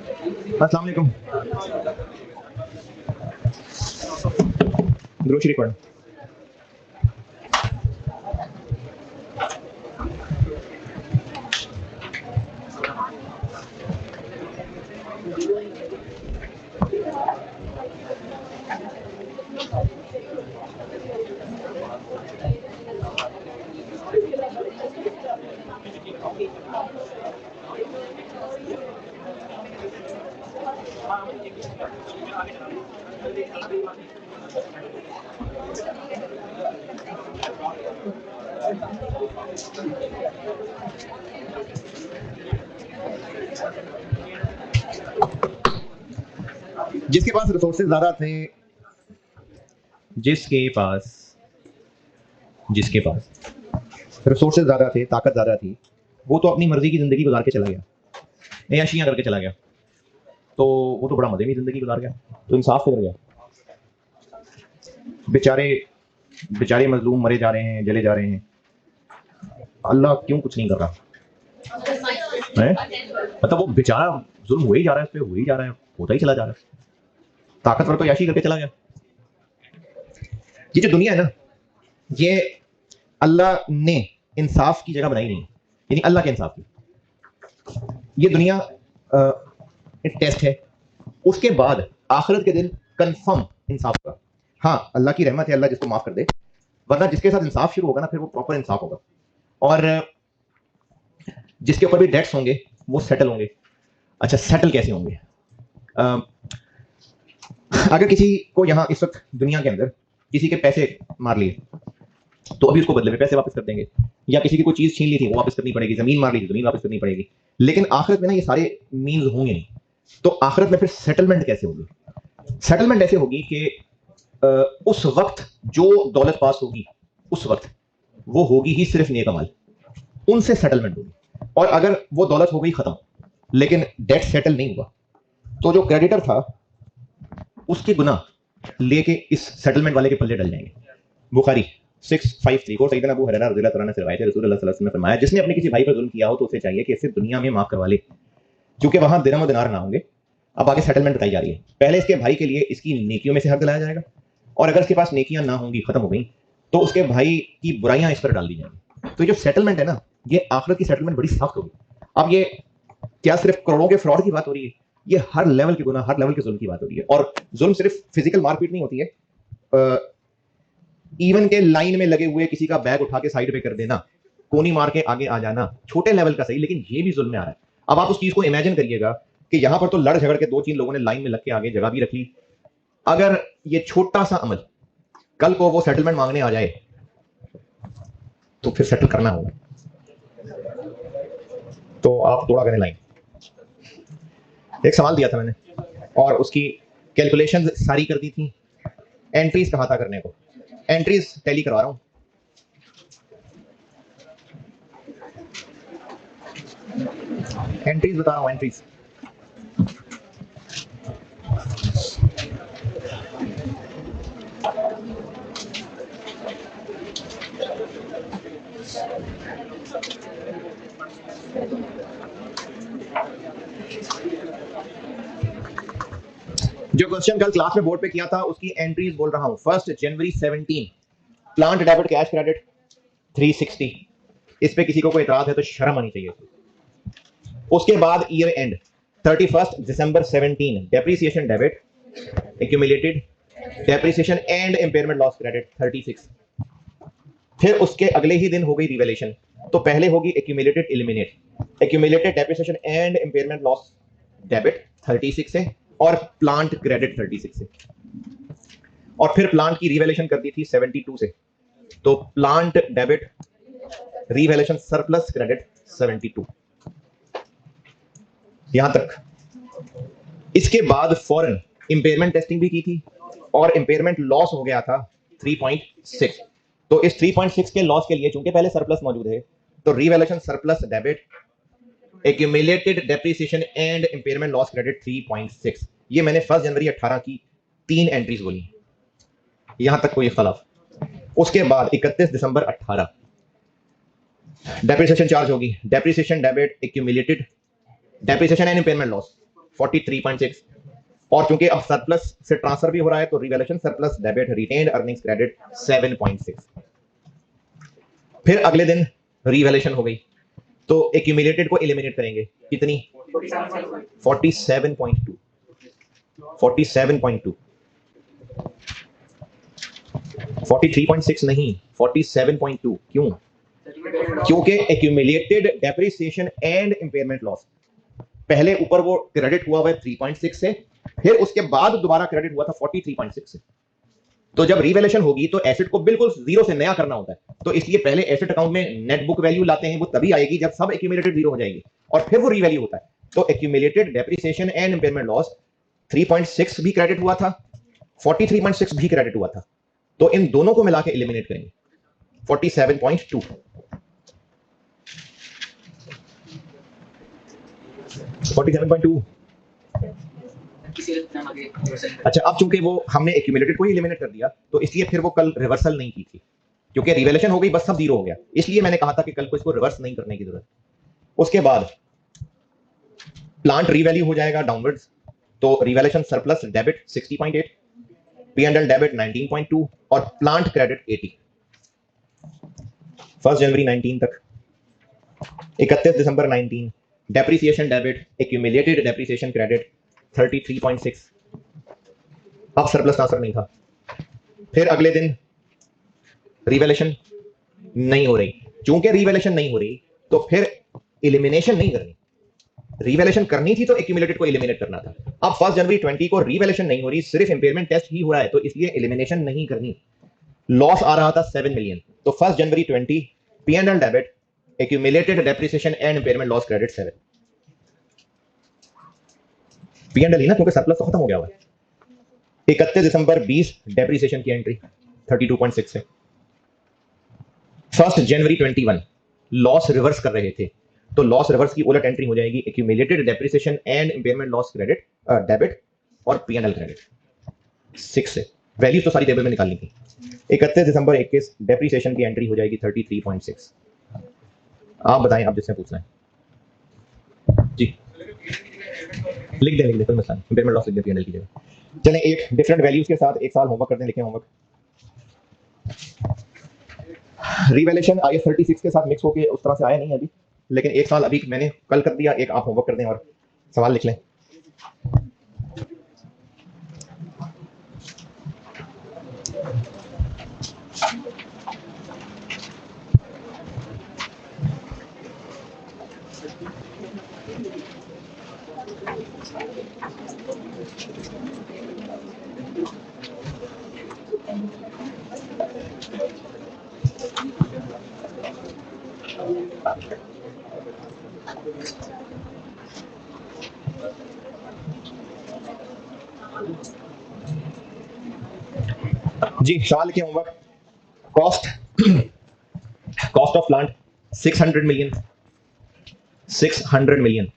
अस्सलाम वालेकुम। Grocery record. जिसके पास रिसोर्सेज ज्यादा थे, जिसके पास रिसोर्सेज ज्यादा थे, ताकत ज्यादा थी, वो तो अपनी मर्जी की जिंदगी गुजार के चला गया, ऐशियां करके चला गया, तो वो तो बड़ा मजे में जिंदगी गुजार गया। तो इंसाफ किधर गया? बेचारे बेचारे मजलूम मरे जा रहे हैं, जले जा रहे हैं। अल्लाह क्यों कुछ नहीं कर रहा है? मतलब वो बेचारा जुल्म हुआ ही जा रहा है, उस पर हुआ ही जा रहा है, होता ही चला जा रहा है। ताकतवर तो याशी करके चला गया। ये जो दुनिया है ना, ये अल्लाह ने इंसाफ की जगह बनाई नहीं, यानी अल्लाह के इंसाफ की। ये दुनिया एक टेस्ट है, उसके बाद आखिरत के दिन कंफर्म इंसाफ का। हाँ, अल्लाह की रहमत है, अल्लाह जिसको माफ कर दे, वरना जिसके साथ इंसाफ शुरू होगा ना, फिर वो प्रॉपर इंसाफ होगा। और जिसके ऊपर भी डेट्स होंगे वो सेटल होंगे। अच्छा, सेटल कैसे होंगे? अगर किसी को यहाँ इस वक्त दुनिया के अंदर किसी के पैसे मार लिए, तो अभी उसको बदले में पैसे वापस कर देंगे, या किसी की कोई चीज छीन ली थी वो वापस करनी पड़ेगी, जमीन मार ली थी जमीन वापस करनी पड़ेगी। लेकिन आखिरत में ना ये सारे मीन्स होंगे नहीं। तो आखिरत में फिर सेटलमेंट कैसे होगी? सेटलमेंट ऐसे होगी कि उस वक्त जो दौलत पास होगी, उस वक्त वो होगी ही सिर्फ नेक अमाल, उनसे सेटलमेंट होगी। और अगर वो दौलत हो गई खत्म, लेकिन डेट सेटल नहीं हुआ, तो जो क्रेडिटर था उसके गुनाह लेके इस सेटलमेंट वाले के पल्ले डल जाएंगे। बुखारी 653 को सैयदना अबू हुरैरा रज़ियल्लाहु अन्हु से रिवायत है, रसूलुल्लाह सल्लल्लाहु अलैहि वसल्लम ने फरमाया, जिसने अपने किसी भाई पर जुल्म किया हो तो उसे चाहिए कि इसे दुनिया में माफ करवा ले, क्योंकि वहां दिरहम और दिनार ना होंगे। अब आगे सेटलमेंट बताई जा रही है। पहले इसके भाई के लिए इसकी नेकियों में से हक दिलाया जाएगा, और अगर इसके पास नेकियां ना होंगी, खत्म हो गई, तो उसके भाई की बुराइयां इस पर डाल दी जाएंगी। तो जो सेटलमेंट है ना, ये आखिरत की सेटलमेंट बड़ी सख्त होगी। अब ये क्या सिर्फ करोड़ों के फ्रॉड की बात हो रही है? ये हर लेवल के गुनाह, हर लेवल के जुल्म की बात हो रही है। और जुल्म सिर्फ फिजिकल मारपीट नहीं होती है, इवन के लाइन में लगे हुए किसी का बैग उठा के साइड पे कर देना, कोनी मार के आगे आ जाना, छोटे लेवल का सही, लेकिन ये भी जुल्म में आ रहा है। अब आप उस चीज को इमेजिन करिएगा कि यहां पर तो लड़ झगड़ के 2-3 लोगों ने लाइन में लग के आगे जगह भी रख ली। अगर ये छोटा सा अमल कल को वो सेटलमेंट मांगने आ जाए, तो फिर सेटल करना होगा। तो आप तोड़ा करें लाइन। एक सवाल दिया था मैंने और उसकी कैलकुलेशन सारी कर दी थी। एंट्रीज कहा था करने को, एंट्रीज टैली करवा रहा हूं। एंट्रीज बता रहा हूं, एंट्रीज। जो क्वेश्चन कल क्लास में बोर्ड पे किया था उसकी एंट्रीज बोल रहा हूं। 1 जनवरी 17 प्लांट डेबिट कैश क्रेडिट 360। इस पे किसी को कोई एतराज है तो शर्म आनी चाहिए। उसके बाद year and 31 December 17 depreciation debit accumulated depreciation and impairment loss credit 36। फिर उसके अगले ही दिन हो गई रिवेलेशन, तो पहले होगी accumulated eliminate accumulated depreciation and impairment loss debit 36 से, और प्लांट क्रेडिट 36 से। और फिर प्लांट की रिवेलेशन कर दी थी 72 से, तो plant debit revelation surplus credit 72। यहां तक। इसके बाद फॉरन इंपेयरमेंट टेस्टिंग भी की थी और इंपेयरमेंट लॉस हो गया था 3.6। तो इस 3.6 के लॉस के लिए चूंकि पहले सरप्लस मौजूद है, तो revelation surplus debit accumulated depreciation and impairment loss credit 3.6। ये मैंने 1 जनवरी 18 की 3 एंट्रीज बोली। यहां तक कोई इख्तलाफ? उसके बाद 31 दिसंबर 18 डेप्रिसिएशन चार्ज होगी, depreciation debit accumulated depreciation and impairment loss 43.6। और चूंकि अब सरप्लस से ट्रांसफर भी हो रहा है तो revaluation surplus debit retained earnings credit 7.6। फिर अगले दिन रिवैल्यूएशन हो गई तो एक्यूमुलेटेड को एलिमिनेट करेंगे, कितनी 47.2। 47.2 43.6 नहीं 47.2। क्यों? क्योंकि accumulated depreciation and impairment loss पहले ऊपर वो क्रेडिट हुआ है 3.6 से, फिर उसके बाद दोबारा क्रेडिट हुआ था 43.6 से। तो जब रिवैल्यूएशन होगी तो एसेट को बिल्कुल जीरो से नया करना होता है, तो इसलिए पहले एसेट अकाउंट में नेट बुक वैल्यू लाते हैं, वो तभी आएगी जब सब एक्यूमुलेटेड जीरो हो जाएगी और फिर वो रीवैल्यू होता है। तो accumulated depreciation and impairment loss 3.6 भी क्रेडिट हुआ था, 43.6 भी क्रेडिट हुआ था, तो इन दोनों को मिला के एलिमिनेट करेंगे 47.2। 47.2। अच्छा, अब चूंकि वो हमने एक्यूमुलेटेड को ही एलिमिनेट कर दिया तो इसलिए फिर वो कल रिवर्सल नहीं की थी, क्योंकि रिवैल्यूएशन हो गई बस सब जीरो हो गया, इसलिए मैंने कहा था कि कल को इसको रिवर्स नहीं करने की जरूरत। उसके बाद प्लांट रीवैल्यू हो जाएगा डाउनवर्ड्स, तो revaluation surplus debit 60.8, P&L debit 19.2 और प्लांट क्रेडिट 80। 1 जनवरी 19 तक 31 दिसंबर 19 depreciation debit accumulated depreciation credit 33.6। अब सरप्लस ट्रांसफर नहीं था। फिर अगले दिन रिवैल्यूएशन नहीं हो रही, चूंकि रिवैल्यूएशन नहीं हो रही तो फिर एलिमिनेशन नहीं करनी, रिवैल्यूएशन करनी थी तो एक्यूमुलेटेड को एलिमिनेट करना था। अब 1 जनवरी 20 को रिवैल्यूएशन नहीं हो रही, सिर्फ इंपेयरमेंट टेस्ट ही हो रहा है, तो इसलिए एलिमिनेशन नहीं करनी। लॉस आ रहा था 7 मिलियन, तो 1 जनवरी 20 P&L debit accumulated depreciation and impairment loss credit 7। P&L ही ना, क्योंकि सरप्लस तो खत्म हो गया हुआ है। 31 दिसंबर 20 डेप्रिसिएशन की एंट्री 32.6 है। 1 जनवरी 21 लॉस रिवर्स कर रहे थे, तो लॉस रिवर्स की उलट एंट्री हो जाएगी accumulated depreciation and impairment loss credit debit और P&L क्रेडिट 6 से। वैल्यू तो सारी टेबल में निकालनी थी। 31 दिसंबर 21 डेप्रिसिएशन की एंट्री हो जाएगी 33.6। आप बताएं, आप जिससे पूछना है जी लिख दे कोई मसला नहीं, इंपेयरमेंट लॉस लिख दे P&L की जगह। चलें एक डिफरेंट वैल्यूज के साथ एक साल होमवर्क करते हैं, लिखें होमवर्क। रिवैल्यूएशन IAS 36 के साथ मिक्स होके उस तरह से आया नहीं है अभी, लेकिन एक साल अभी मैंने कल कर दिया, एक आप होमवर्क कर दें और सवाल लिख लें। जी सवाल लिखे homework. Cost of plant 600 million. 600 million.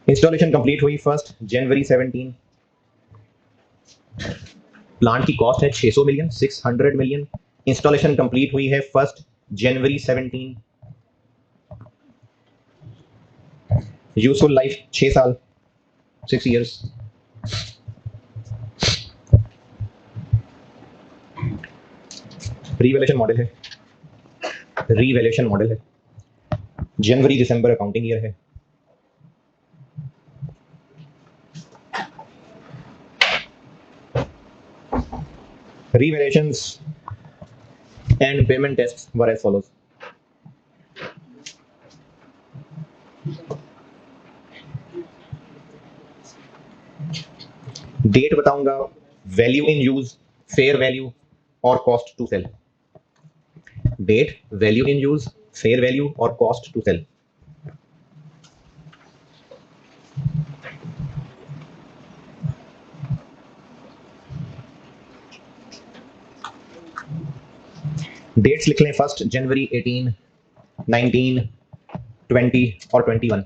Installation complete हुई 1 जनवरी 17। प्लांट की कॉस्ट है 600 मिलियन। 600 मिलियन। इंस्टॉलेशन कंप्लीट हुई है 1 जनवरी 17। यूजफुल लाइफ 6 साल, 6 इयर्स। रिवैल्यूएशन मॉडल है, रिवैल्यूएशन मॉडल है। जनवरी दिसंबर अकाउंटिंग ईयर है। Revaluations and payment tests were as follows. Date बताऊंगा, value in use, fair value और cost to sell. Date, value in use, fair value और cost to sell. Dates लिख लें 1 जनवरी 18, 19, 20 और 21।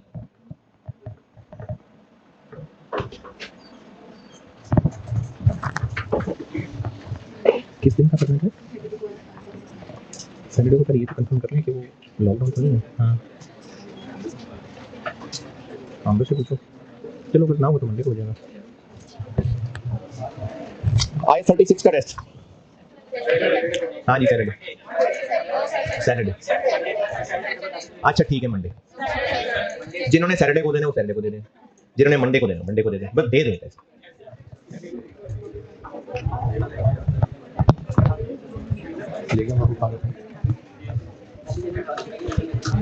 किस दिन का करना है? सैटरडे को करिए, तो कंफर्म कर लें कि वो लॉकडाउन तो नहीं है। हाँ आमदो से पूछो, चलो फिर ना हो तो मंडे को हो जाएगा। I-36 का टेस्ट, हाँ जी सैटरडे, सैटरडे, अच्छा ठीक है मंडे। जिन्होंने सैटरडे को देने वो सैटरडे को दे दें, जिन्होंने मंडे को देना मंडे को दे दें, बस दे दें टेस्ट।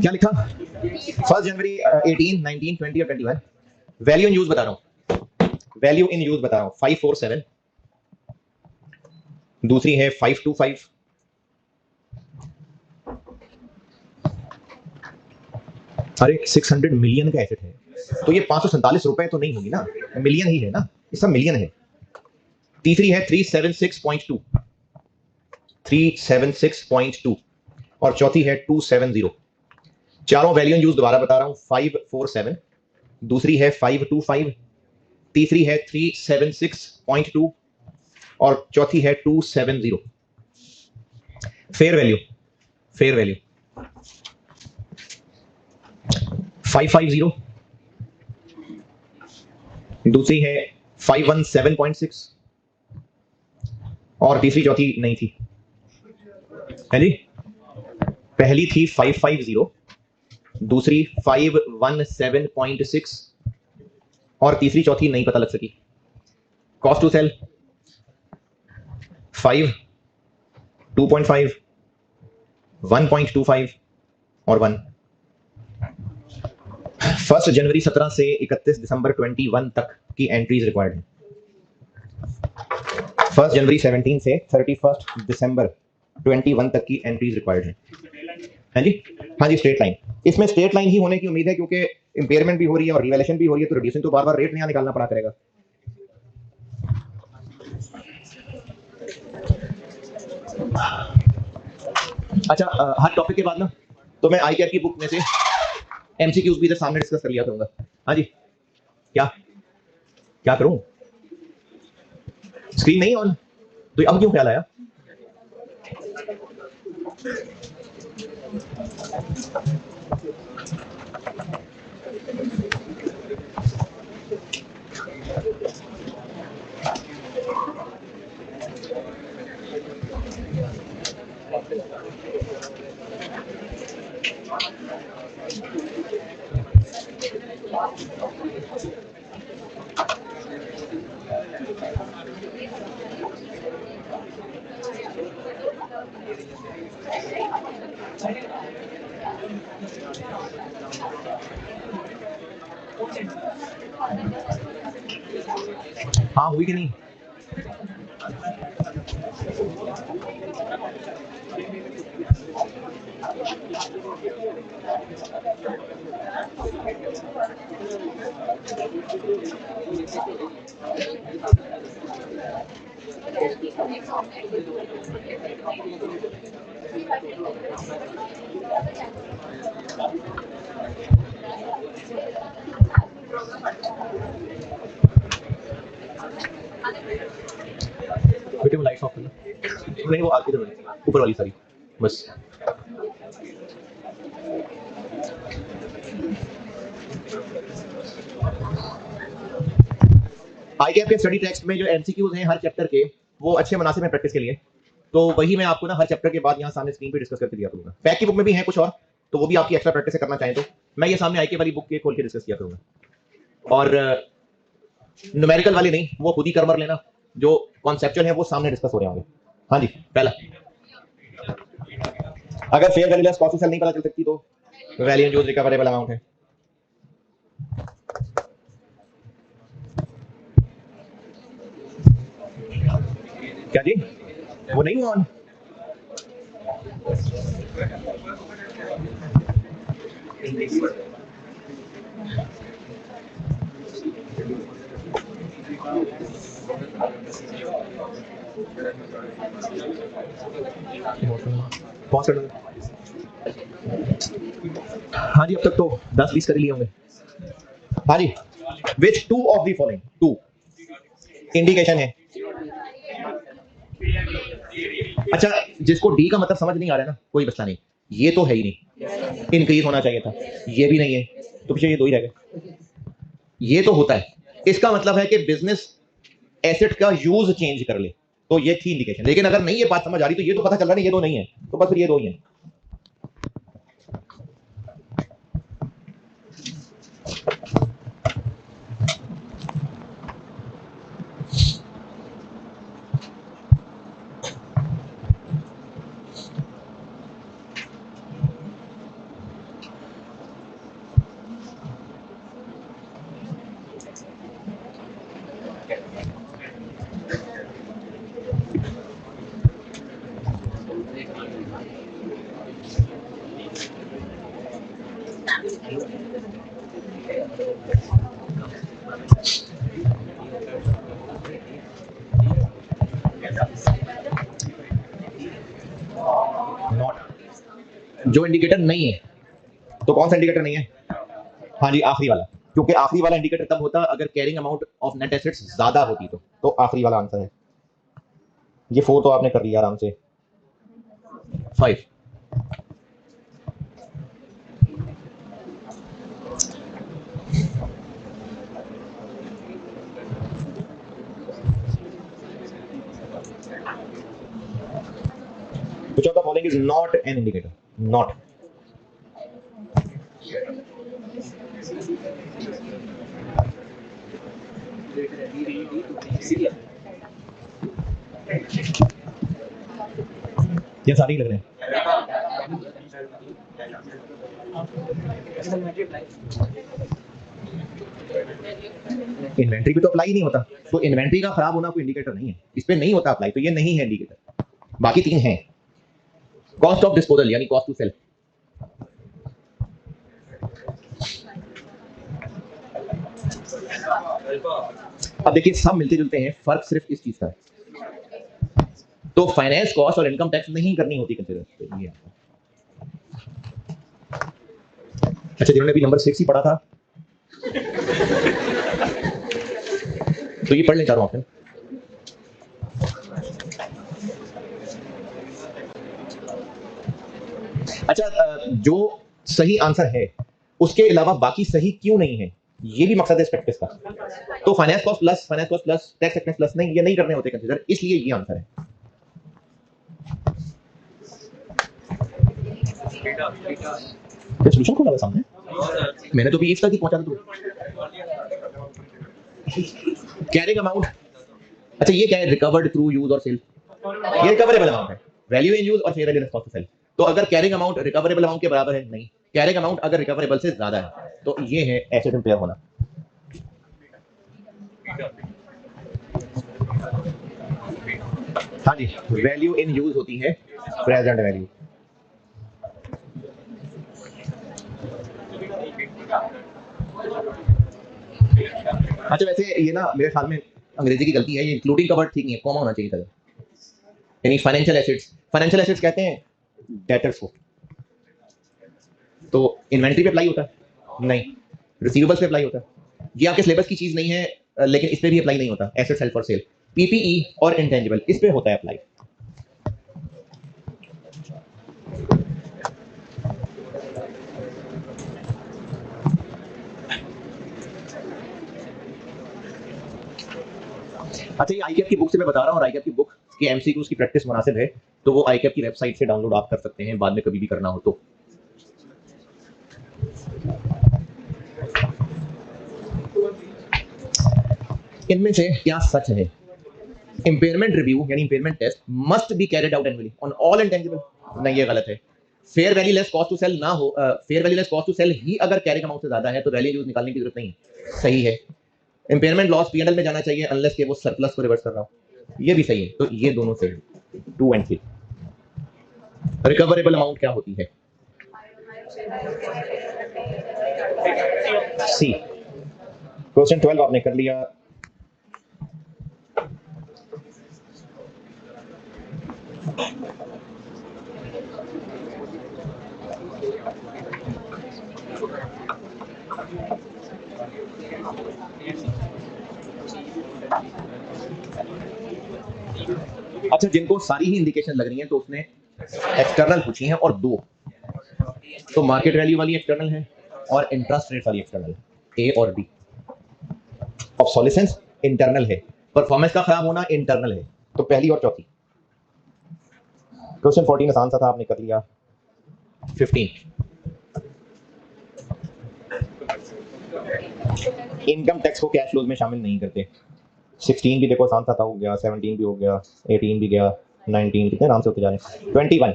क्या लिखा? 1 जनवरी 18, 19, 20 और 21। वैल्यू इन यूज बता रहा हूँ, वैल्यू इन यूज बता रहा हूँ। 547, दूसरी है 525, अरे 600 मिलियन का एसेट है, तो ये 547 रुपए तो नहीं होगी ना, मिलियन ही है ना, ये सब मिलियन है। तीसरी है 376.2, 376.2 और चौथी है 270। चारों वैल्यू यूज दोबारा बता रहा हूं। 547, दूसरी है 525, तीसरी है 376.2 और चौथी है 270। फेयर वैल्यू, फेयर वैल्यू 550, दूसरी है 517.6 और तीसरी चौथी नहीं थी, है जी। पहली थी 550, दूसरी 517.6 और तीसरी चौथी नहीं पता लग सकी। कॉस्ट टू सेल 5, 2.5, 1.25 और 1। 1 जनवरी 17 से 31 दिसंबर 21 तक की एंट्रीज रिक्वायर्ड है। 1 जनवरी 17 से 31 दिसंबर 21 तक की एंट्रीज रिक्वायर्ड है। हाँ जी, हाँ जी स्ट्रेट लाइन। इसमें स्ट्रेट लाइन ही होने की उम्मीद है क्योंकि इंपेयरमेंट भी हो रही है और रिवैल्यूएशन भी हो रही है, तो रिड्यूसिंग तो बार बार रेट नया निकालना पड़ा करेगा। अच्छा, हर टॉपिक के बाद ना तो मैं आई केयर की बुक में से एमसीक्यूज भी इधर सामने डिस्कस कर लिया करूंगा। हाँ जी, क्या क्या करूं? स्क्रीन नहीं ऑन, तो अब क्यों ख्याल आया? हाँ हुई कि नहीं? बेटे वो लाइट ऑफ करना, नहीं वो आगे ऊपर वाली सारी बस। आई के स्टडी टेक्स्ट में जो एमसीक्यूज हैं हर चैप्टर के, वो अच्छे मुनासिब हैं प्रैक्टिस के लिए, तो वही मैं आपको ना हर चैप्टर के बाद यहाँ सामने स्क्रीन पे डिस्कस करके दिया करूंगा। पैक की बुक में भी है कुछ और, तो वो भी आपकी एक्स्ट्रा प्रैक्टिस करना चाहें तो मैं ये सामने आई के वाली बुक के खोल के डिस्कस किया करूंगा। और न्यूमेरिकल वाले नहीं, वो खुद ही कर लेना, जो कॉन्सेप्चुअल है वो सामने डिस्कस हो रहे होंगे। हाँ जी, पहला अगर fair value less cost to sell नहीं पता चल सकती तो value in use recoverable amount है। क्या जी, वो नहीं हुआ ऑन? पॉज कर दो। हाँ जी, अब तक तो 10-20 कर लिए होंगे। हाँ जी, which two of the following, two indication है। अच्छा, जिसको डी का मतलब समझ नहीं आ रहा है ना, कोई मसला नहीं, ये तो है ही नहीं, इंक्रीज होना चाहिए था, ये भी नहीं है, तो पीछे ये दो ही रह गए। ये तो होता है, इसका मतलब है कि बिजनेस एसेट का यूज चेंज कर ले, तो ये थी इंडिकेशन। लेकिन अगर नहीं ये बात समझ आ रही तो ये तो पता चल रहा नहीं ये दो नहीं है, तो बस फिर ये दो ही है। नॉट जो इंडिकेटर नहीं है, तो कौन सा इंडिकेटर नहीं है? हाँ जी, आखिरी वाला, क्योंकि आखिरी वाला इंडिकेटर तब होता अगर carrying amount of net assets ज्यादा होती तो आखिरी वाला आंसर है। ये 4 तो आपने कर लिया आराम से। 5 which of the following is not an indicator? Not. ये सारे ही लग रहे हैं। इन्वेंट्री पे तो अप्लाई नहीं होता, तो इन्वेंट्री का खराब होना कोई इंडिकेटर नहीं है, इस पे नहीं होता अप्लाई, तो ये नहीं है इंडिकेटर। बाकी 3 हैं। कॉस्ट ऑफ डिस्पोजल यानी कॉस्ट टू सेल, अब देखिए सब मिलते जुलते हैं, फर्क सिर्फ इस चीज का है। तो फाइनेंस कॉस्ट और इनकम टैक्स नहीं करनी होती कंसीडर। ये अच्छा, जिन्होंने भी नंबर 6 ही पढ़ा था तो ये पढ़ लें चारों ऑप्शन। अच्छा, जो सही आंसर है उसके अलावा बाकी सही क्यों नहीं है, ये भी मकसद है इस प्रैक्टिस का। तो finance cost plus tax expense plus नहीं, ये नहीं करने होते कंसीडर, इसलिए ये आंसर है। सोल्यूशन खोला हुआ सामने, मैंने तो भी इस तक ही पहुंचा था। कैरिंग अमाउंट, अच्छा ये क्या है? रिकवर्ड थ्रू यूज और सेल, ये रिकवरेबल अमाउंट है। वैल्यू इन यूज और fair value cost to sell, तो अगर कैरिंग अमाउंट रिकवरेबल अमाउंट के बराबर है, नहीं, कैरिंग अमाउंट अगर रिकवरेबल से ज्यादा है तो ये है एसेट इम्पेयर होना। हाँ जी, वैल्यू इन यूज होती है प्रेजेंट वैल्यू। अच्छा वैसे ये ना मेरे ख्याल में अंग्रेजी की गलती है, ये इंक्लूडिंग का वर्ड ठीक नहीं है, कॉमा होना चाहिए था। यानी फाइनेंशियल एसेट्स कहते हैं डेटर्स को, तो इन्वेंट्री पे अप्लाई होता है नहीं, रिसीवेबल्स पे अप्लाई होता है। ये आपके सिलेबस की चीज नहीं है, लेकिन इस पे भी अप्लाई नहीं होता। Assets held for sale, PPE और इंटेंजिबल, इस पे होता है अप्लाई। अच्छा, ये आईकैप की बुक से मैं बता रहा हूँ, आईकैप की बुक के एमसीक्यूज की प्रैक्टिस मुनासिब है, तो वो आईकैप की वेबसाइट से डाउनलोड आप कर सकते हैं, बाद में कभी भी करना हो तो। इनमें से क्या सच है? इम्पेयरमेंट रिव्यू यानी impairment test must be carried out annually on all intangible, नहीं ये गलत है। Fair value less cost to sell ना हो, fair value less cost to sell ही अगर कैरिंग अमाउंट से ज्यादा है तो वैल्यू यूज निकालने की जरूरत नहीं है, सही है। इम्पेयरमेंट लॉस पीएनएल में जाना चाहिए अनलेस के वो सरप्लस को रिवर्स कर रहा हो, ये भी सही है। तो ये दोनों सही है, 2 और 3। रिकवरेबल अमाउंट क्या होती है? सी। क्वेश्चन 12 आपने कर लिया। अच्छा, जिनको सारी ही इंडिकेशन लग रही हैं तो उसने एक्सटर्नल पूछी हैं और 2, तो मार्केट वैल्यू वाली एक्सटर्नल है और इंटरेस्ट रेट वाली एक्सटर्नल, ए और बी। ऑब्सोलिसेंस इंटरनल है, परफॉर्मेंस का खराब होना इंटरनल है। तो पहली और चौथी। क्वेश्चन 14 आसान सा था, आपने कर लिया। 15 इनकम टैक्स को कैश फ्लोज में शामिल नहीं करते। 16 भी देखो आसान सा था, हो गया। 17 भी हो गया, 18 भी गया, 19 कितने आराम से होते जा रहे हैं। 21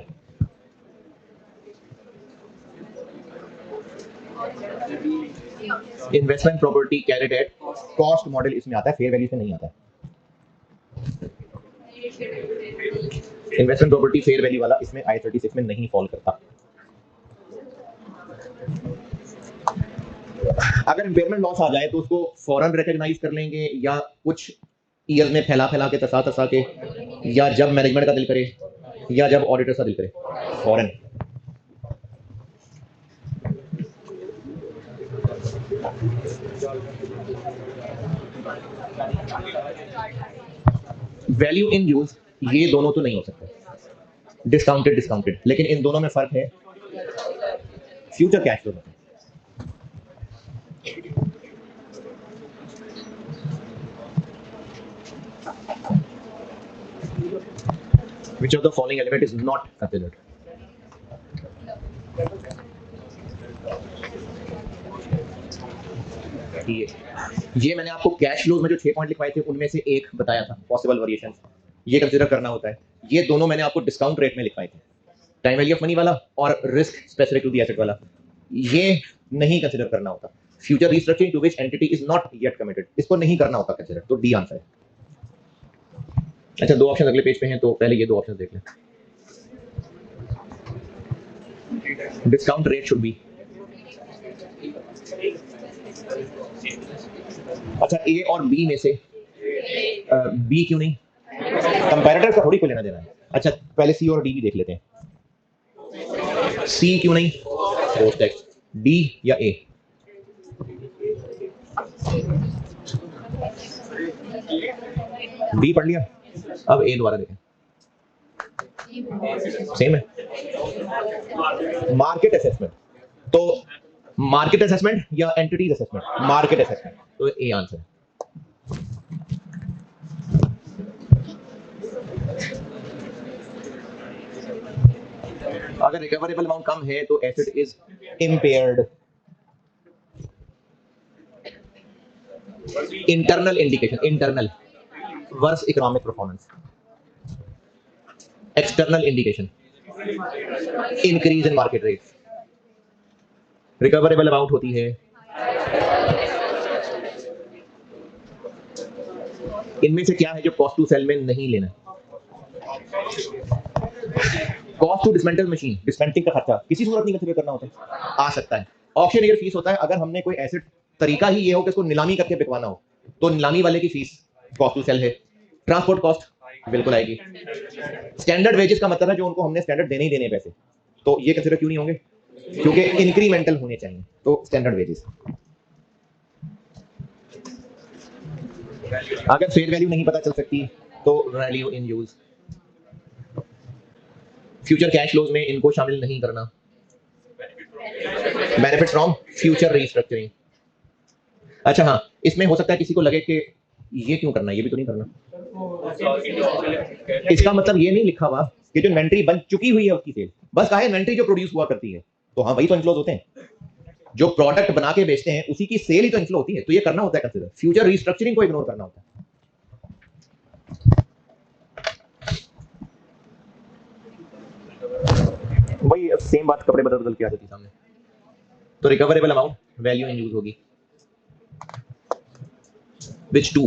investment property carried at cost model इसमें आता है, फेयर वैल्यू से नहीं आता है। इन्वेस्टमेंट प्रॉपर्टी फेयर वैल्यू वाला इसमें I-36 में नहीं फॉल करता। अगर इम्पेयरमेंट लॉस आ जाए तो उसको फौरन रिकॉग्नाइज कर लेंगे, या कुछ ईयर में फैला फैला के तसा के, या जब मैनेजमेंट का दिल करे, या जब ऑडिटर का दिल करे, फौरन। वैल्यू इन यूज ये दोनों तो नहीं हो सकते, डिस्काउंटेड, लेकिन इन दोनों में फर्क है फ्यूचर कैश फ्लो में। Which of the following element is not considered? ये मैंने आपको कैश फ्लोज में जो 6 पॉइंट लिखवाए थे उनमें से एक बताया था, पॉसिबल वेरिएशन, ये कंसीडर करना होता है। ये दोनों मैंने आपको डिस्काउंट रेट में लिखवाए थे, टाइम वैल्यू ऑफ मनी वाला और risk specific to the asset वाला, ये नहीं कंसीडर करना होता। Future restructuring to which entity is not yet committed, इसको नहीं करना होता कंसीडर, तो डी आंसर है। अच्छा, दो ऑप्शन अगले पेज पे हैं, तो पहले ये दो ऑप्शन देख लें। डिस्काउंट रेट शुड बी, अच्छा ए और बी में से बी क्यों नहीं? कंपैरेटर का थोड़ी कोई लेना देना है। अच्छा, पहले सी और डी भी देख लेते हैं। सी क्यों नहीं? Post tax. डी या ए? डी पढ़ लिया, अब ए दोबारा देखें। सेम है। मार्केट असेसमेंट, तो मार्केट असेसमेंट या एंटिटीज असेसमेंट? मार्केट असेसमेंट, तो ए आंसर है। अगर रिकवरेबल अमाउंट कम है तो asset is impaired. Internal indication, internal worse economic performance. External indication, increase in market rate. Recoverable amount होती है, इनमें से क्या है जो कॉस्ट टू सेल में नहीं लेना? Cost to dismantle machine, dismantling का खर्चा किसी सूरत नहीं कंसीडर करना होता है, आ सकता है। ऑक्शन ईयर फीस होता है, अगर हमने कोई एसेट तरीका ही ये हो कि इसको नीलामी करके बिकवाना हो, तो नीलामी वाले की फीस कॉस्ट टू सेल है। ट्रांसपोर्ट कॉस्ट बिल्कुल आएगी। स्टैंडर्ड वेजेस का मतलब है जो उनको हमने स्टैंडर्ड देने ही देने पैसे, तो ये कंसीडर क्यों नहीं होंगे? क्योंकि इंक्रीमेंटल होने चाहिए, तो स्टैंडर्ड वेजेस। अगर फेयर वैल्यू नहीं पता चल सकती तो value in use. Future cash flows में इनको शामिल नहीं करना। Benefit from future restructuring. अच्छा हाँ, इसमें हो सकता है किसी को लगे कि ये क्यों करना, ये भी तो नहीं करना। इसका मतलब ये नहीं लिखा हुआ कि जो इन्वेंट्री बन चुकी हुई है उसकी सेल, बस कहा है इन्वेंट्री जो प्रोड्यूस हुआ करती है, तो हाँ वही तो इनफ्लोज होते हैं। जो प्रोडक्ट बना के बेचते हैं उसी की सेल ही तो इनफ्लो होती है, तो ये करना होता है कंसीडर। फ्यूचर रीस्ट्रक्चरिंग को इग्नोर करना होता है। वही सेम बात कपड़े बदल के आ जाती सामने। तो recoverable amount value in use होगी। Which two?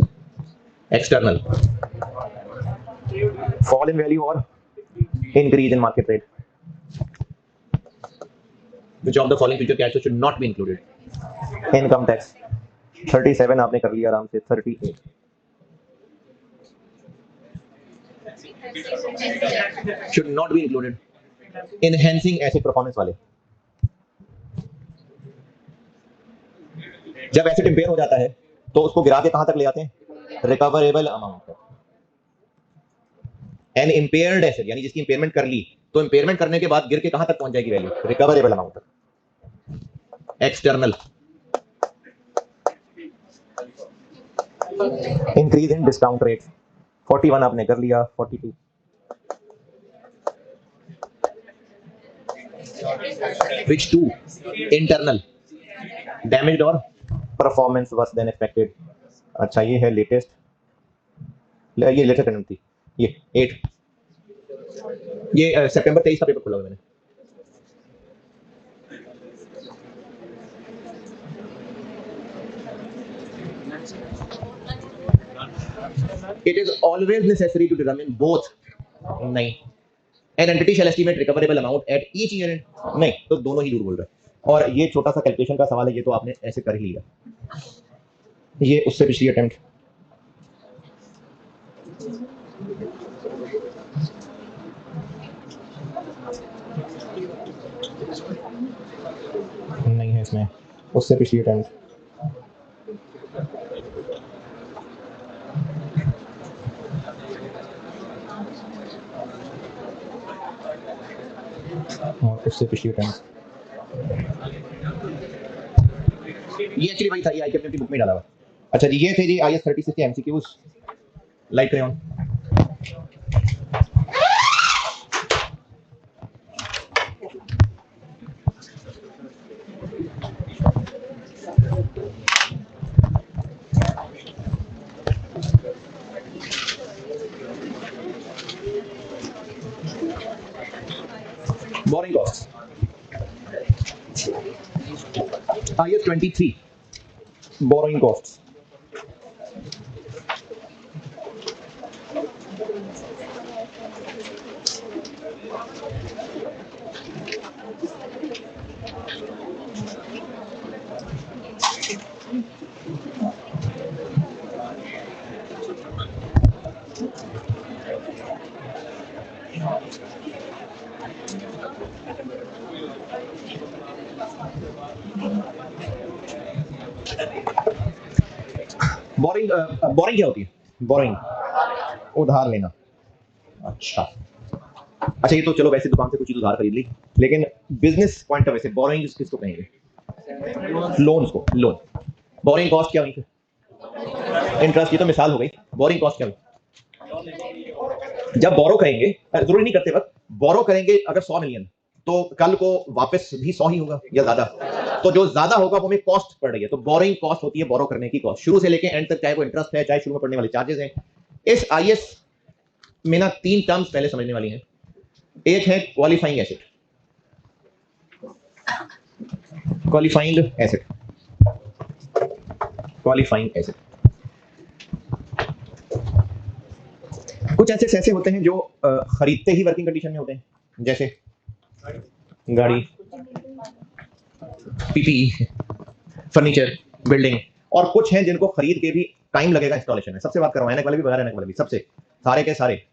External. Fall in value or increase in market rate. Which of the following future cash flow should not be included? Income tax. 37 आपने कर लिया आराम से। 38. Should not be included. Enhancing asset performance वाले। जब asset impair हो जाता है तो उसको गिरा के कहां तक ले आते हैं? रिकवरेबल अमाउंट तक। एन इंपेयर्ड एसेट यानी जिसकी इंपेयरमेंट कर ली, तो इंपेयरमेंट करने के बाद गिर के कहां तक पहुंच जाएगी वैल्यू? रिकवरेबल अमाउंट तक। External, increase in discount rate 41 आपने कर लिया 42 विच टू इंटरनल डैमेज और परफॉर्मेंस वर्स देन एक्सपेक्टेड। अच्छा ये है लेटेस्ट, ये लेटेस्ट अटेम्प्ट थी ये 8 ये सितंबर 23 का पेपर खुला हुआ मैंने। It is always necessary to determine both नहीं an entity shall estimate recoverable amount at each year end नहीं तो दोनों ही झूठ बोल रहे हैं। और ये छोटा सा कैलकुलेशन का सवाल है, ये तो आपने ऐसे कर ही लिया। ये उससे पिछली अटेम्प्ट नहीं है इसमें, उससे पिछली अटेम्प्ट और उससे पिछली अटेम्प्ट ये एक्चुअली वही था, ये आईके अपनी बुक में डाला हुआ। अच्छा जी ये थे जी IS 36 के एमसीक्यूज। लाइट करें on. Borrowing cost IS 23 borrowing cost borrowing boring क्या होती है? बोरिंग उधार लेना। अच्छा अच्छा ये तो चलो वैसे दुकान से कुछ चीज उधार खरीद ली, लेकिन बिजनेस पॉइंट ऑफ व्यू से बोरिंग किसको कहेंगे? लोन्स को। लोन बोरिंग कॉस्ट क्या हुई? इंटरेस्ट। ये तो मिसाल हो गई। बोरिंग कॉस्ट क्या हुई? जब बोरो करेंगे, जरूरी नहीं करते वक्त बोरो करेंगे अगर 100 मिलियन तो कल को वापस भी 100 ही होगा या ज्यादा, तो जो ज्यादा होगा वो हमें कॉस्ट पड़ रही है। तो बोरिंग कॉस्ट होती है बोरो करने की कॉस्ट, शुरू से लेके एंड तक, चाहे वो इंटरेस्ट है चाहे शुरू में पड़ने वाले चार्जेस हैं। इस IS में ना 3 टर्म्स पहले समझने वाली हैं। एक है qualifying asset, qualifying asset, qualifying asset. कुछ एसेट्स ऐसे होते हैं जो खरीदते ही वर्किंग कंडीशन में होते हैं, जैसे गाड़ी, PPE, फर्नीचर, बिल्डिंग। और कुछ हैं जिनको खरीद के भी टाइम लगेगा इंस्टॉलेशन में। सबसे बात करो, एनएक वाले भी बगैर एनएक वाले भी, सबसे सारे के सारे।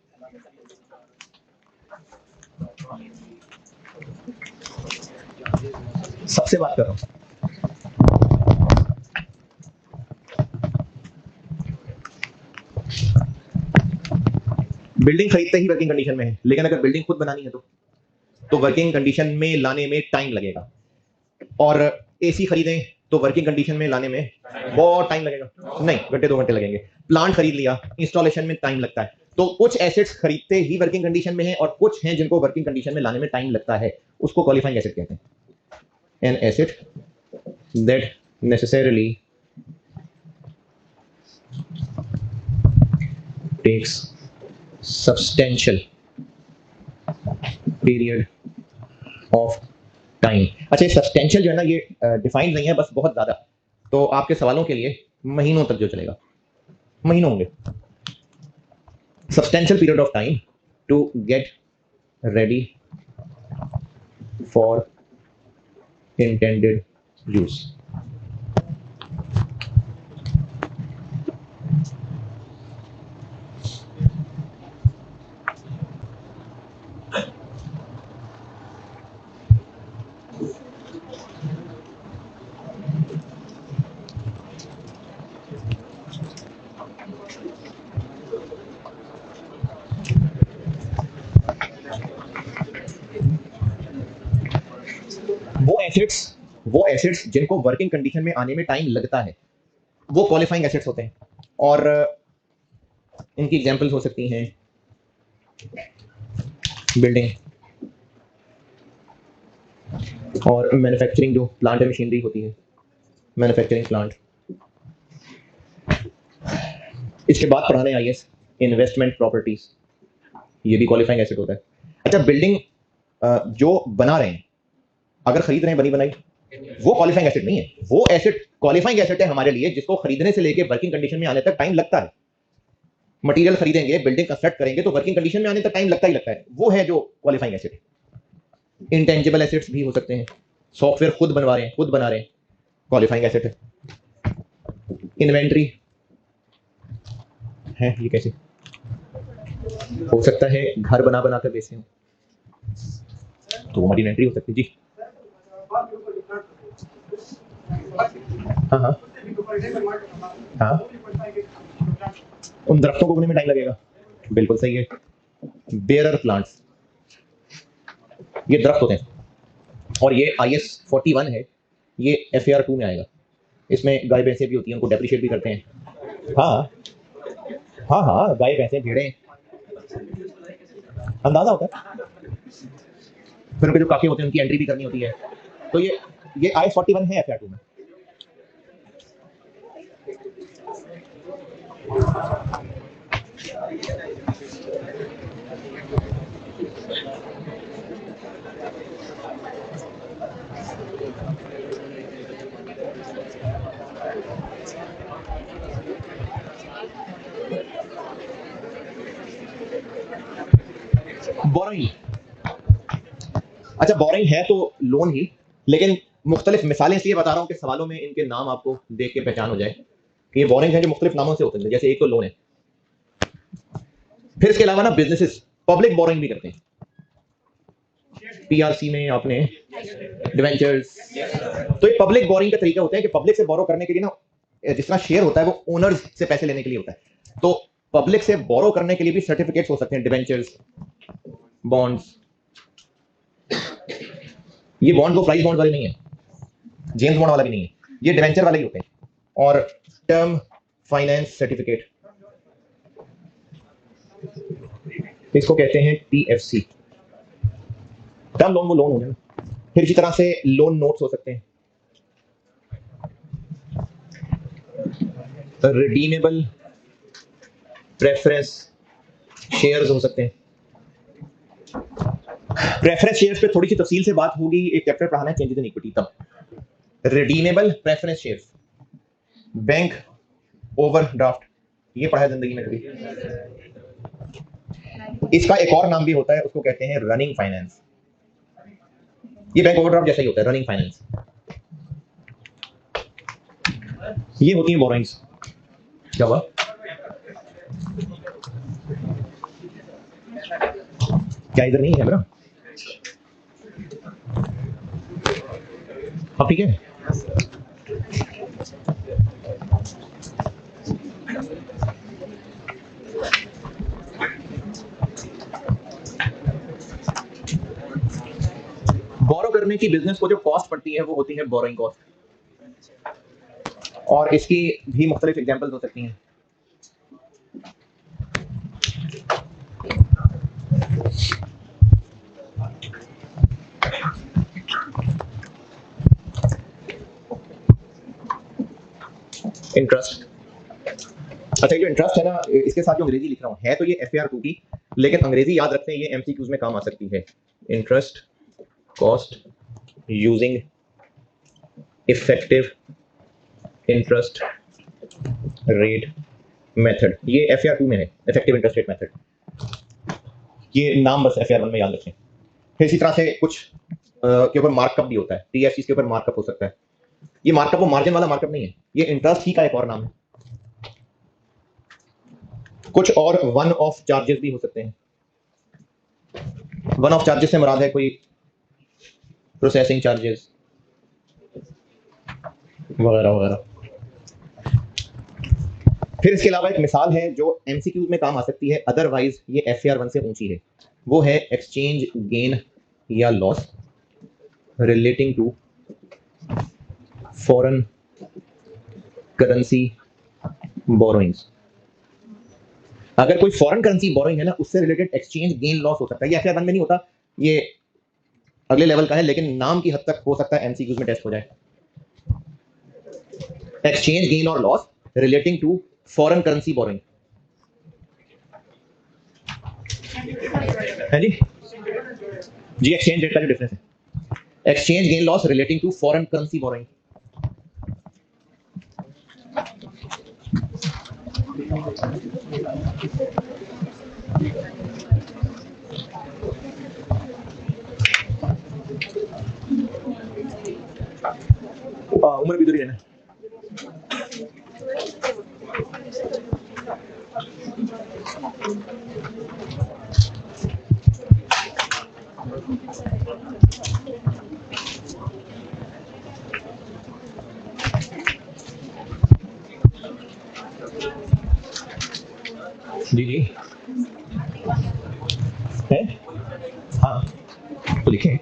सबसे बात कर रहा हूं। बिल्डिंग खरीदते ही वर्किंग कंडीशन में है, लेकिन अगर बिल्डिंग खुद बनानी है तो वर्किंग कंडीशन में लाने में टाइम लगेगा। और AC खरीदें तो वर्किंग कंडीशन में लाने में बहुत टाइम लगेगा, नहीं घंटे 2 घंटे लगेंगे। प्लांट खरीद लिया, इंस्टॉलेशन में टाइम लगता है। तो कुछ एसेट्स खरीदते ही वर्किंग कंडीशन में है और कुछ हैं जिनको वर्किंग कंडीशन में लाने में टाइम लगता है, उसको क्वालिफाइंग एसेट कहते हैं। An asset that necessarily takes substantial period of time. अच्छा सब्सटेंशियल जो है ना, ये डिफाइंड नहीं है, बस बहुत ज्यादा। तो आपके सवालों के लिए महीनों तक जो चलेगा, महीनों होंगे। Substantial period of time to get ready for intended use. वो एसेट्स जिनको वर्किंग कंडीशन में आने में टाइम लगता है वो क्वालिफाइंग एसेट्स होते हैं। और इनकी एग्जांपल्स हो सकती हैं बिल्डिंग और मैन्युफैक्चरिंग, जो प्लांट एंड मशीनरी होती है, मैन्युफैक्चरिंग प्लांट। इसके बाद पढ़ाने आईएएस इन्वेस्टमेंट प्रॉपर्टीज, ये भी क्वालिफाइंग एसेट होता है। अच्छा, बिल्डिंग जो बना रहे हैं, अगर खरीद रहे हैं बनी बनाई, वो क्वालिफाइंग एसेट नहीं है। वो एसेट क्वालिफाइंग एसेट है हमारे लिए जिसको खरीदने से लेके वर्किंग कंडीशन में आने तक टाइम लगता है। मटेरियल खरीदेंगे, बिल्डिंग कंस्ट्रक्ट करेंगे, तो वर्किंग कंडीशन में आने तक टाइम लगता ही लगता है। वो है जो क्वालिफाइंग एसेट है। इंटेंजिबल एसेट्स भी हो सकते हैं, सॉफ्टवेयर खुद बनवा रहे हैं, खुद बना रहे हैं, क्वालिफाइंग एसेट है। इन्वेंट्री है, ये कैसे हो सकता है? घर बना बना कर बेचते हो तो वो हमारी इन्वेंट्री हो सकती है जी। हाँ हाँ हाँ, उन दरख्तों को उगने में टाइम लगेगा, बिल्कुल सही है। बेयरर प्लांट्स, ये दरख्त होते हैं, और ये IS 41 है, ये FAR 2 में आएगा। इसमें गाय भैंसें भी होती हैं, उनको डेप्रिशिएट भी करते हैं। हाँ हाँ हाँ, गाय भैंसें भेड़ें, अंदाजा होता है। फिर उनके जो काके होते हैं उनकी एंट्री भी करनी होती है। तो ये IS 41 है FAR 2 में। बोरोइंग, अच्छा बोरोइंग है तो लोन ही, लेकिन मुख्तलिफ मिसालें इसलिए बता रहा हूँ कि सवालों में इनके नाम आपको देख के पहचान हो जाए कि ये बोरोइंग है जो मुख्तलिफ नामों से होते हैं। जैसे एक तो लोन है, फिर इसके अलावा ना बिजनेसेस पब्लिक बोरोइंग भी करते हैं। PRC में आपने डिवेंचर्स, तो ये पब्लिक बोरोइंग का तरीका होता है कि पब्लिक से बोरो करने के लिए ना, जिस तरह शेयर होता है वो ओनर्स से पैसे लेने के लिए होता है, तो पब्लिक से बोरो करने के लिए भी सर्टिफिकेट्स हो सकते हैं, डिवेंचर्स, बॉन्ड्स। ये बॉन्ड वो प्राइस बॉन्ड वाले नहीं है, जेम्स बॉन्ड वाला भी नहीं है, ये डिवेंचर वाले ही होते हैं। और टर्म फाइनेंस सर्टिफिकेट, इसको कहते हैं TFC, टर्म लोन, वो लोन हो गया ना। फिर इसी तरह से लोन नोट्स हो सकते हैं, रिडीमेबल प्रेफरेंस शेयर्स हो सकते हैं। प्रेफरेंस शेयर्स पे थोड़ी सी तफसील से बात होगी, एक चैप्टर पढ़ाना है चेंजेस इन इक्विटी तब। Redeemable preference shares, bank overdraft, ये पढ़ा है जिंदगी में कभी? इसका एक और नाम भी होता है, उसको कहते हैं रनिंग फाइनेंस। ये बैंक ओवरड्राफ्ट जैसा ही होता है, रनिंग फाइनेंस। ये होती है बोरोइंग्स। क्या हुआ? क्या इधर नहीं है मेरा? अब ठीक है। बोरो करने की बिजनेस को जो कॉस्ट पड़ती है वो होती है बोरोइंग कॉस्ट, और इसकी भी मुख्तलिफ एग्जांपल्स हो सकती हैं। इंटरेस्ट, अच्छा, जो इंटरेस्ट है ना, इसके साथ जो अंग्रेजी लिख रहा हूँ है तो ये FAR 2 की, लेकिन अंग्रेजी याद रखते हैं, ये MCQs में काम आ सकती है। Interest cost using effective interest rate method, ये FAR 2 में है, इफेक्टिव इंटरेस्ट रेट मेथड। ये नाम बस FAR 1 में याद रखें। फिर इसी तरह से कुछ के ऊपर मार्कअप भी होता है, TFC के ऊपर मार्कअप हो सकता है। ये मार्कअप वो मार्जिन वाला मार्कअप नहीं है, ये इंटरेस्ट ही का एक और नाम है। कुछ और वन ऑफ चार्जेस भी हो सकते हैं। वन ऑफ चार्जेस से मुराद है कोई प्रोसेसिंग चार्जेस वगैरह वगैरह। फिर इसके अलावा एक मिसाल है जो MCQs में काम आ सकती है, अदरवाइज ये FAR 1 से ऊंची है, वो है एक्सचेंज गेन या loss relating to foreign currency borrowings. अगर कोई फॉरेन करेंसी बोरोइंग है ना, उससे रिलेटेड एक्सचेंज गेन लॉस हो सकता है। ये ऐसे में नहीं होता, ये अगले लेवल का है, लेकिन नाम की हद तक हो सकता है एमसीक्यूज में टेस्ट हो जाए। एक्सचेंज गेन और loss relating to foreign currency borrowing है जी। जी एक्सचेंज रेट का जो डिफरेंस है, exchange gain loss relating to foreign currency borrowing. उम्र भी दूरी है ना। जी जी है, हाँ तो लिखें,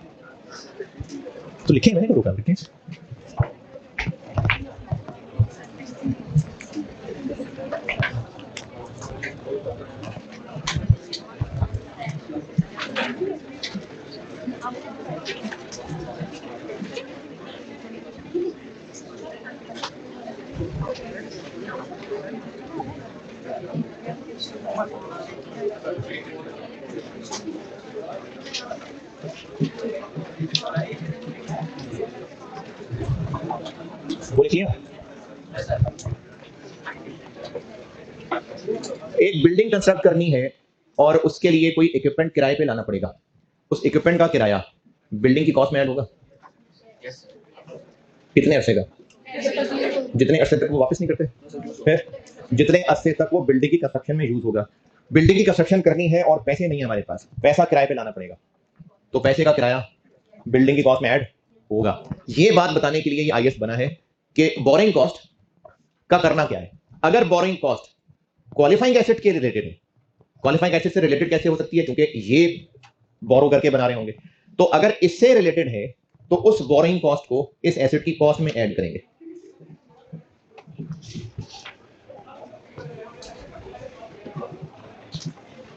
तो लिखें, मैंने रोका, लिखें। वो लिखिए, एक बिल्डिंग कंस्ट्रक्ट करनी है और उसके लिए कोई इक्विपमेंट किराए पे लाना पड़ेगा। उस इक्विपमेंट का किराया बिल्डिंग की कॉस्ट में ऐड होगा। कितने अरसे का? जितने अरसे तक वो वापस नहीं करते, फिर जितने अरसे तक वो बिल्डिंग की कंस्ट्रक्शन में यूज होगा। बिल्डिंग की कंस्ट्रक्शन करनी है और पैसे नहीं है हमारे पास, पैसा किराए पे लाना पड़ेगा, तो पैसे का किराया बिल्डिंग की कॉस्ट में ऐड होगा। ये बात बताने के लिए ये आईएस बना है कि बोरिंग कॉस्ट का करना क्या है। अगर बोरिंग कॉस्ट क्वालिफाइंग एसेट के रिलेटेड है, क्वालिफाइंग एसेट से रिलेटेड कैसे हो सकती है, क्योंकि ये बोरो करके बना रहे होंगे, तो अगर इससे रिलेटेड है तो उस बोरिंग कॉस्ट को इस एसेट की कॉस्ट में ऐड करेंगे।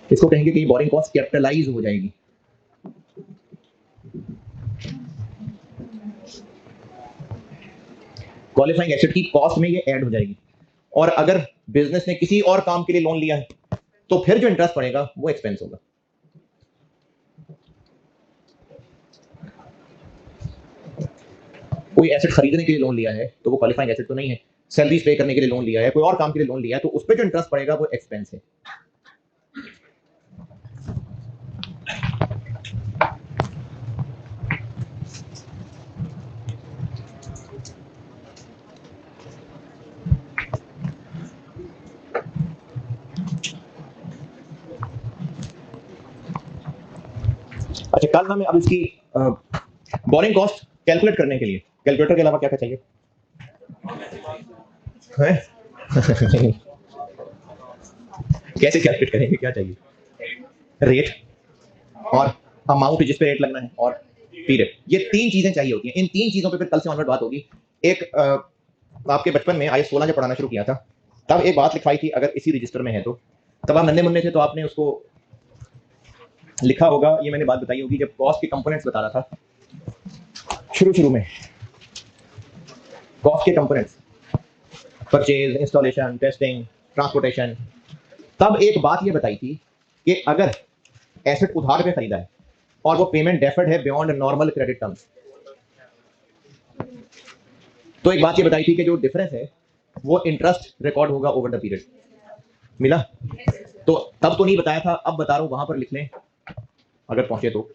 इसको कहेंगे कि बोरिंग कॉस्ट कैपिटलाइज हो जाएगी। क्वालिफाइंग एसेट की कॉस्ट में ये ऐड हो जाएगी। और अगर बिजनेस ने किसी और काम के लिए लोन लिया है तो फिर जो इंटरेस्ट पड़ेगा वो एक्सपेंस होगा। कोई एसेट खरीदने के लिए लोन लिया है तो वो क्वालिफाइंग एसेट तो नहीं है। सैलरीज पे करने के लिए लोन लिया है, कोई और काम के लिए लोन लिया है, तो उस पर जो इंटरेस्ट पड़ेगा वो एक्सपेंस है। अच्छा, कल ना मैं अब इसकी बोरिंग कॉस्ट कैलकुलेट करने के लिए कैलकुलेटर के अलावा क्या क्या चाहिए है? कैसे कैलकुलेट करेंगे, क्या चाहिए? रेट और अमाउंट जिस पे रेट लगना है और पीरियड, ये तीन चीजें चाहिए होती हैं। इन तीन चीजों पे फिर कल से ऑनवर्ड बात होगी। एक आपके बचपन में आईएस 16 जब पढ़ाना शुरू किया था तब एक बात लिखवाई थी, अगर इसी रजिस्टर में है तो, तब आप नन्हे मुन्ने थे तो आपने उसको लिखा होगा, ये मैंने बात बताई होगी जब कॉस्ट के कंपोनेंट्स बता रहा था शुरू में। कॉस्ट के components, purchase, installation, testing, transportation, तब एक बात ये बताई थी कि अगर एसेट उधार पे खरीदा है और वो पेमेंट डेफर्ड है बियॉन्ड नॉर्मल क्रेडिट टर्म्स, तो एक बात ये बताई थी कि जो डिफरेंस है वो इंटरेस्ट रिकॉर्ड होगा ओवर द पीरियड। मिला? तो तब तो नहीं बताया था, अब बता रहा हूं, वहां पर लिख लें अगर पहुंचे तो।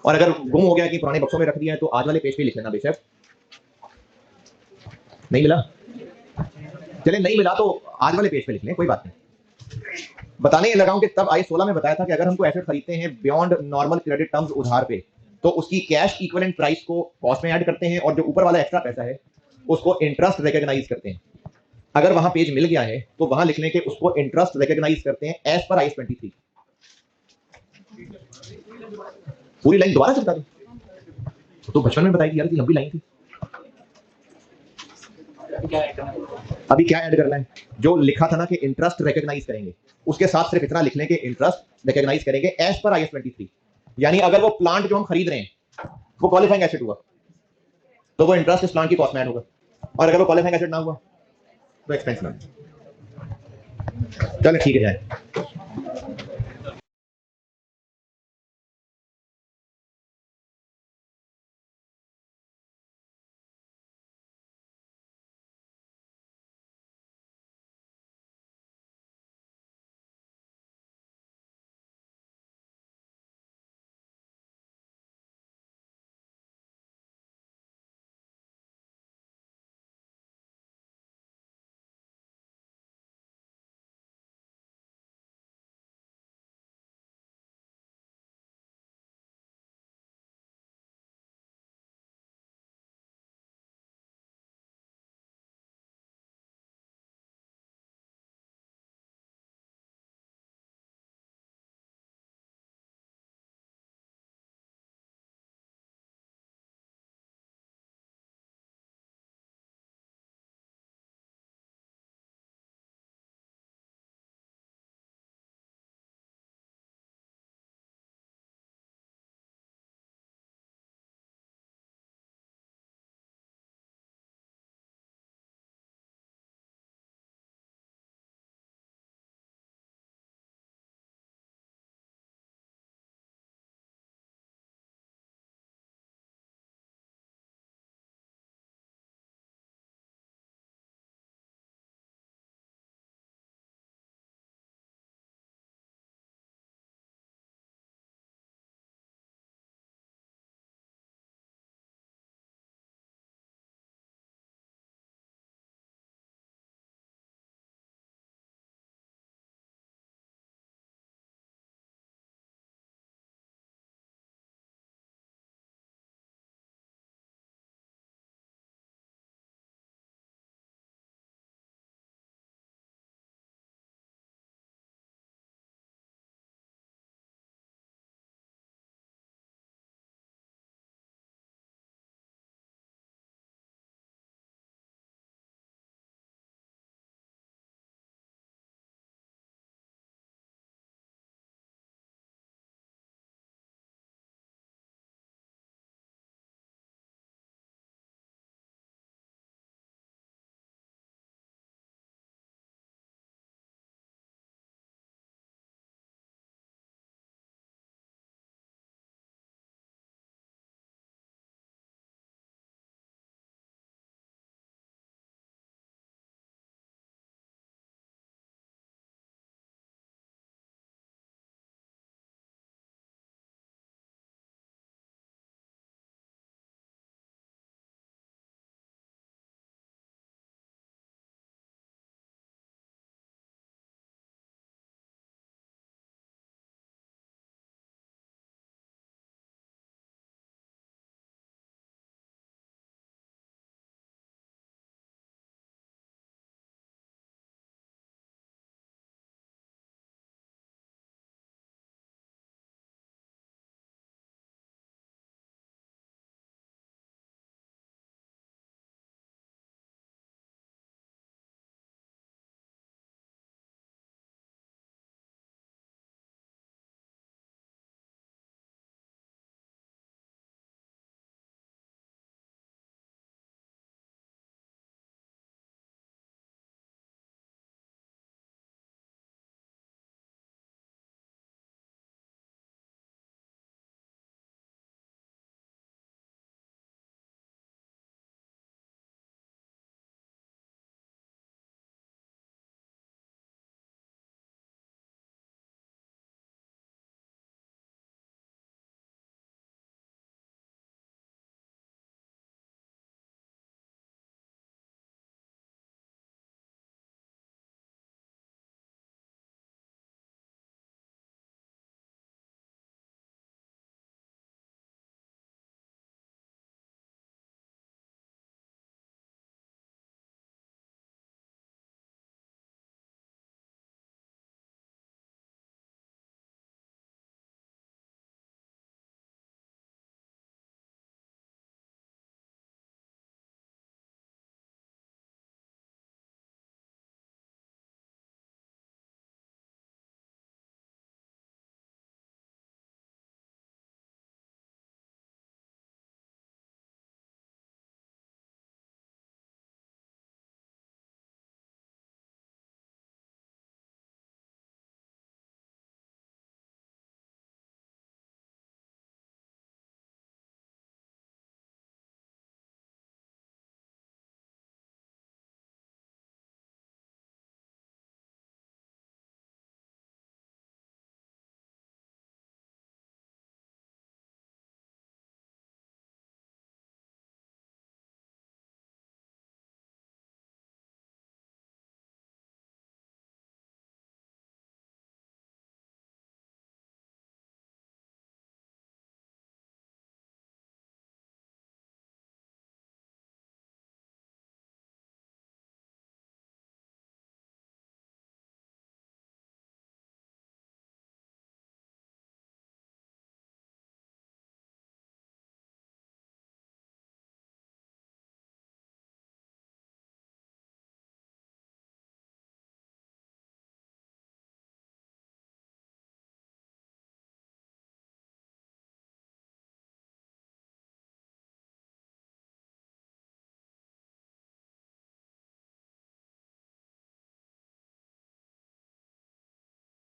और अगर गुम हो गया कि पुराने बक्सों में रख दिया है तो आज वाले पेज पे लिख लेना बेशक। नहीं मिला? चले नहीं मिला तो आज वाले पेज पे लिख लें, कोई बात नहीं। बताने ये लगाऊं कि तब आई 16 में बताया था कि अगर हमको एसेट खरीदते हैं बियॉन्ड नॉर्मल क्रेडिट टर्म्स उधार पे, तो उसकी कैश इक्विवेलेंट प्राइस को कॉस्ट में ऐड करते हैं और जो ऊपर वाला एक्स्ट्रा पैसा है उसको इंटरेस्ट रिकॉग्नाइज करते हैं। अगर वहां पेज मिल गया है तो वहां लिखने के उसको इंटरेस्ट रिकॉग्नाइज करते हैं एज पर आईएस 23। पूरी लाइन दोबारा से बता दूं तो बचपन में बताई थी यार, लंबी लाइन थी। क्या ऐड करना है? अभी क्या ऐड करना है? जो लिखा था ना कि इंटरेस्ट रिकॉग्नाइज करेंगे, उसके साथ सिर्फ इतना लिख लें कि इंटरेस्ट रिकॉग्नाइज करेंगे एज पर IS 23। यानी अगर वो प्लांट जो हम खरीद रहे हैं वो क्वालिफाइंग एसेट हुआ तो वो इंटरेस्ट इस प्लांट की कॉस्ट में ऐड होगा, और अगर वो क्वालिफाइंग एसेट ना हुआ तो एक्सपेंस ना। चलो ठीक है जाए।